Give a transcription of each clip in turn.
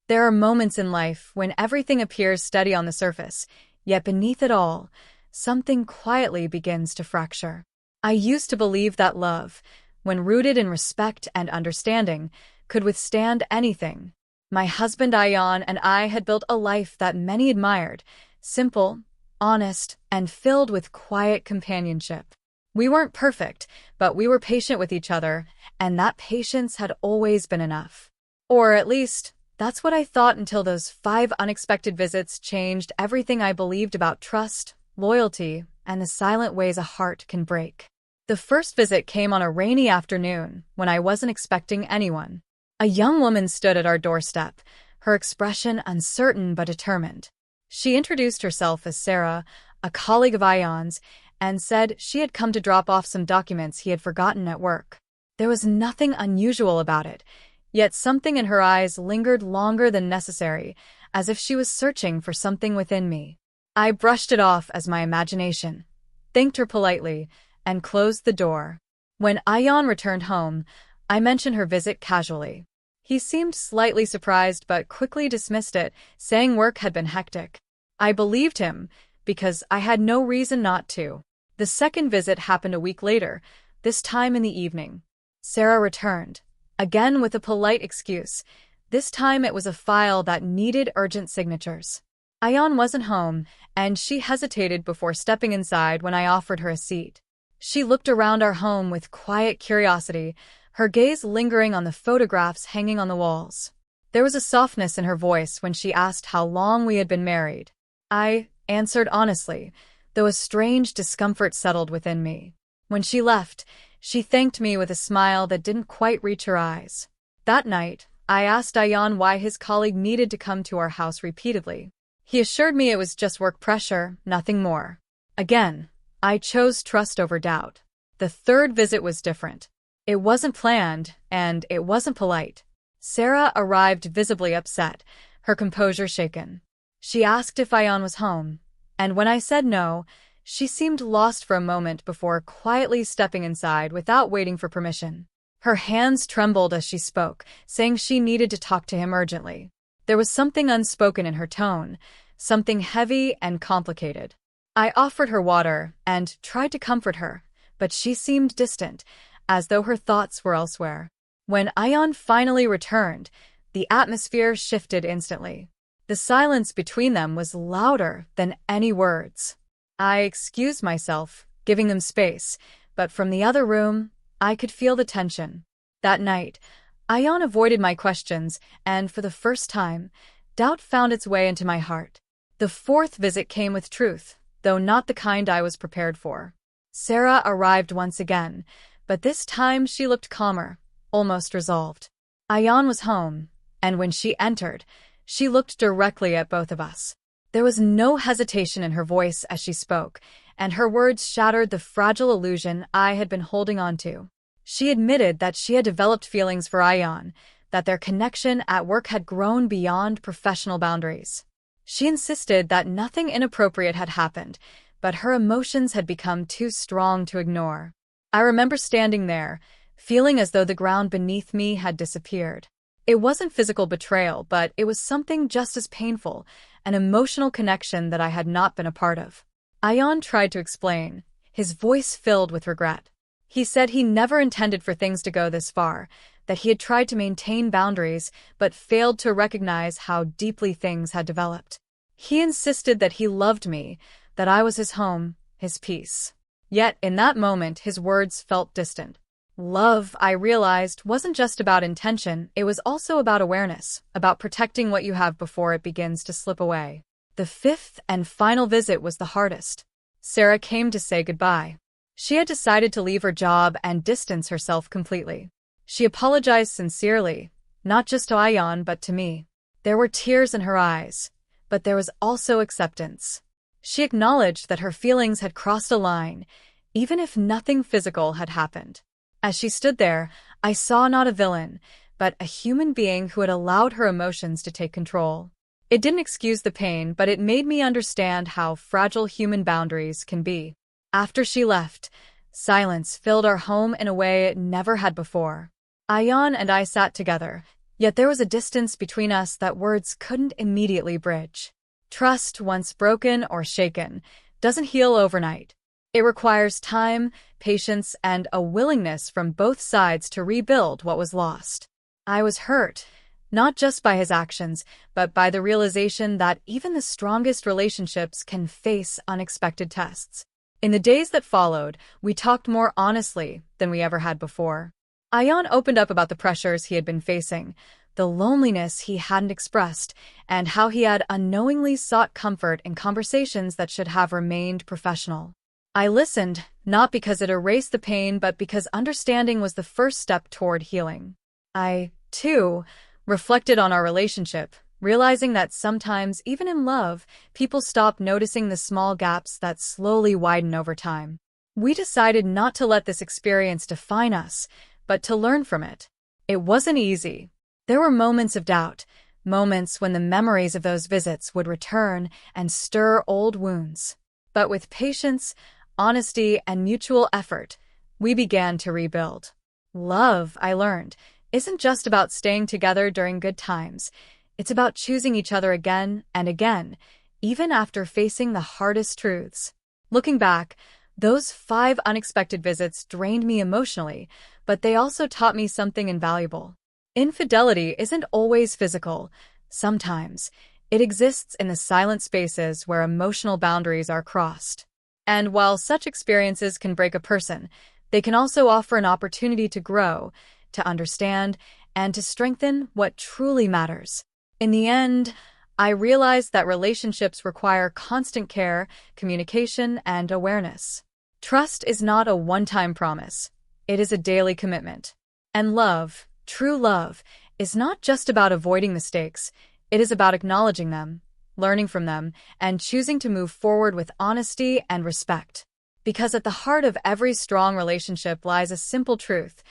There are moments in life when everything appears steady on the surface, yet beneath it all, something quietly begins to fracture. I used to believe that love, when rooted in respect and understanding, could withstand anything. My husband Ayan and I had built a life that many admired, simple, honest, and filled with quiet companionship. We weren't perfect, but we were patient with each other, and that patience had always been enough. Or at least, that's what I thought until those 5 unexpected visits changed everything I believed about trust, loyalty, and the silent ways a heart can break. The first visit came on a rainy afternoon when I wasn't expecting anyone. A young woman stood at our doorstep, her expression uncertain but determined. She introduced herself as Sarah, a colleague of Ayan's, and said she had come to drop off some documents he had forgotten at work. There was nothing unusual about it, yet something in her eyes lingered longer than necessary, as if she was searching for something within me. I brushed it off as my imagination, thanked her politely, and closed the door. When Ayan returned home, I mentioned her visit casually. He seemed slightly surprised but quickly dismissed it, saying work had been hectic. I believed him, because I had no reason not to. The second visit happened a week later, this time in the evening. Sarah returned, again with a polite excuse. This time it was a file that needed urgent signatures. Ayan wasn't home, and she hesitated before stepping inside when I offered her a seat. She looked around our home with quiet curiosity, her gaze lingering on the photographs hanging on the walls. There was a softness in her voice when she asked how long we had been married. I answered honestly, though a strange discomfort settled within me. When she left, she thanked me with a smile that didn't quite reach her eyes. That night, I asked Ayan why his colleague needed to come to our house repeatedly. He assured me it was just work pressure, nothing more. Again, I chose trust over doubt. The third visit was different. It wasn't planned, and it wasn't polite. Sarah arrived visibly upset, her composure shaken. She asked if Ayan was home, and when I said no, she seemed lost for a moment before quietly stepping inside without waiting for permission. Her hands trembled as she spoke, saying she needed to talk to him urgently. There was something unspoken in her tone, something heavy and complicated. I offered her water and tried to comfort her, but she seemed distant, as though her thoughts were elsewhere. When Ayan finally returned, the atmosphere shifted instantly. The silence between them was louder than any words. I excused myself, giving them space, but from the other room, I could feel the tension. That night, Ayan avoided my questions, and for the first time, doubt found its way into my heart. The fourth visit came with truth, though not the kind I was prepared for. Sarah arrived once again, but this time she looked calmer, almost resolved. Ayan was home, and when she entered, she looked directly at both of us. There was no hesitation in her voice as she spoke, and her words shattered the fragile illusion I had been holding on to. She admitted that she had developed feelings for Ayan, that their connection at work had grown beyond professional boundaries. She insisted that nothing inappropriate had happened, but her emotions had become too strong to ignore. I remember standing there, feeling as though the ground beneath me had disappeared. It wasn't physical betrayal, but it was something just as painful, an emotional connection that I had not been a part of. Ayan tried to explain, his voice filled with regret. He said he never intended for things to go this far, that he had tried to maintain boundaries but failed to recognize how deeply things had developed. He insisted that he loved me, that I was his home, his peace. Yet in that moment his words felt distant. Love, I realized, wasn't just about intention, it was also about awareness, about protecting what you have before it begins to slip away. The fifth and final visit was the hardest. Sarah came to say goodbye. She had decided to leave her job and distance herself completely. She apologized sincerely, not just to Ayan but to me. There were tears in her eyes, but there was also acceptance. She acknowledged that her feelings had crossed a line, even if nothing physical had happened. As she stood there, I saw not a villain, but a human being who had allowed her emotions to take control. It didn't excuse the pain, but it made me understand how fragile human boundaries can be. After she left, silence filled our home in a way it never had before. Ayan and I sat together, Yet there was a distance between us that words couldn't immediately bridge. Trust, once broken or shaken, doesn't heal overnight. It requires time, patience, and a willingness from both sides to rebuild what was lost. I was hurt, not just by his actions, but by the realization that even the strongest relationships can face unexpected tests. In the days that followed, we talked more honestly than we ever had before. Ayan opened up about the pressures he had been facing, the loneliness he hadn't expressed, and how he had unknowingly sought comfort in conversations that should have remained professional. I listened, not because it erased the pain, but because understanding was the first step toward healing. I, too, reflected on our relationship, realizing that sometimes, even in love, people stop noticing the small gaps that slowly widen over time. We decided not to let this experience define us, but to learn from it. It wasn't easy. There were moments of doubt, moments when the memories of those visits would return and stir old wounds. But with patience, honesty, and mutual effort, we began to rebuild. Love, I learned, isn't just about staying together during good times. It's about choosing each other again and again, even after facing the hardest truths. Looking back, those 5 unexpected visits drained me emotionally, but they also taught me something invaluable. Infidelity isn't always physical. Sometimes, it exists in the silent spaces where emotional boundaries are crossed. And while such experiences can break a person, they can also offer an opportunity to grow, to understand, and to strengthen what truly matters. In the end, I realized that relationships require constant care, communication, and awareness. Trust is not a one-time promise. It is a daily commitment. And love, true love, is not just about avoiding mistakes. It is about acknowledging them, learning from them, and choosing to move forward with honesty and respect. Because at the heart of every strong relationship lies a simple truth.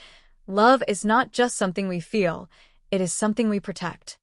Love is not just something we feel, it is something we protect.